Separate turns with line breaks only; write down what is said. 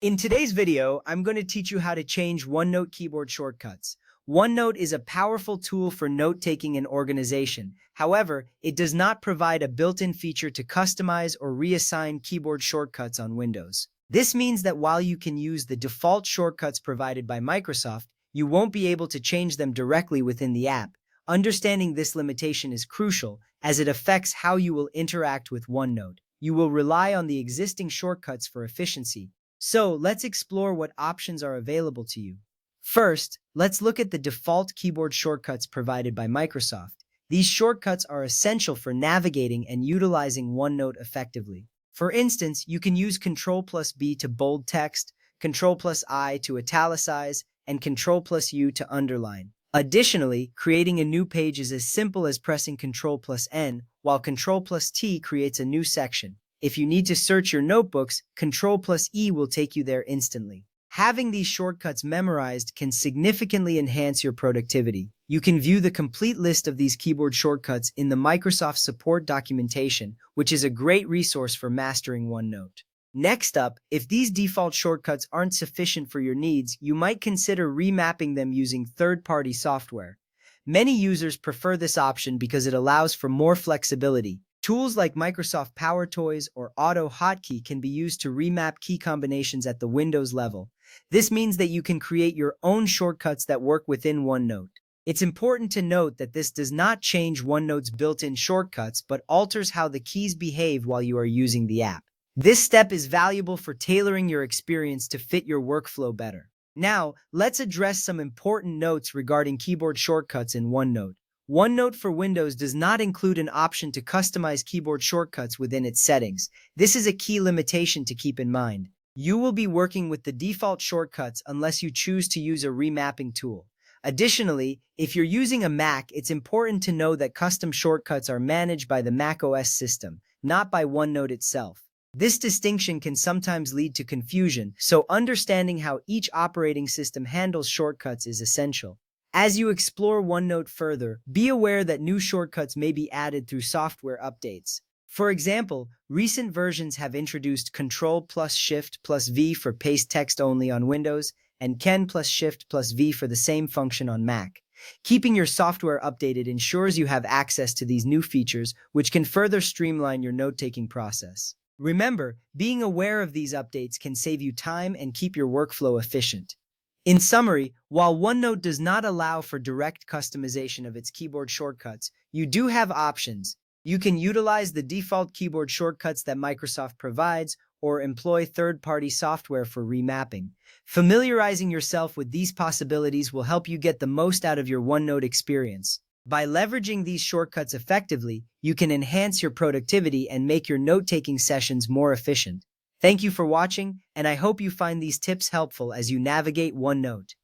In today's video, I'm going to teach you how to change OneNote keyboard shortcuts. OneNote is a powerful tool for note-taking and organization. However, it does not provide a built-in feature to customize or reassign keyboard shortcuts on Windows. This means that while you can use the default shortcuts provided by Microsoft, you won't be able to change them directly within the app. Understanding this limitation is crucial as it affects how you will interact with OneNote. You will rely on the existing shortcuts for efficiency. So let's explore what options are available to you. First, let's look at the default keyboard shortcuts provided by Microsoft. These shortcuts are essential for navigating and utilizing OneNote effectively. For instance, you can use Ctrl+B to bold text, Ctrl+I to italicize, and Ctrl+U to underline. Additionally, creating a new page is as simple as pressing Ctrl+N, while Ctrl+T creates a new section. If you need to search your notebooks, Ctrl+E will take you there instantly. Having these shortcuts memorized can significantly enhance your productivity. You can view the complete list of these keyboard shortcuts in the Microsoft Support documentation, which is a great resource for mastering OneNote. Next up, if these default shortcuts aren't sufficient for your needs, you might consider remapping them using third-party software. Many users prefer this option because it allows for more flexibility. Tools like Microsoft PowerToys or AutoHotkey can be used to remap key combinations at the Windows level. This means that you can create your own shortcuts that work within OneNote. It's important to note that this does not change OneNote's built-in shortcuts, but alters how the keys behave while you are using the app. This step is valuable for tailoring your experience to fit your workflow better. Now, let's address some important notes regarding keyboard shortcuts in OneNote. OneNote for Windows does not include an option to customize keyboard shortcuts within its settings. This is a key limitation to keep in mind. You will be working with the default shortcuts unless you choose to use a remapping tool. Additionally, if you're using a Mac, it's important to know that custom shortcuts are managed by the macOS system, not by OneNote itself. This distinction can sometimes lead to confusion, so understanding how each operating system handles shortcuts is essential. As you explore OneNote further, be aware that new shortcuts may be added through software updates. For example, recent versions have introduced Ctrl+Shift+V for paste text only on Windows, and Ken+Shift+V for the same function on Mac. Keeping your software updated ensures you have access to these new features, which can further streamline your note-taking process. Remember, being aware of these updates can save you time and keep your workflow efficient. In summary, while OneNote does not allow for direct customization of its keyboard shortcuts, you do have options. You can utilize the default keyboard shortcuts that Microsoft provides or employ third-party software for remapping. Familiarizing yourself with these possibilities will help you get the most out of your OneNote experience. By leveraging these shortcuts effectively, you can enhance your productivity and make your note-taking sessions more efficient. Thank you for watching, and I hope you find these tips helpful as you navigate OneNote.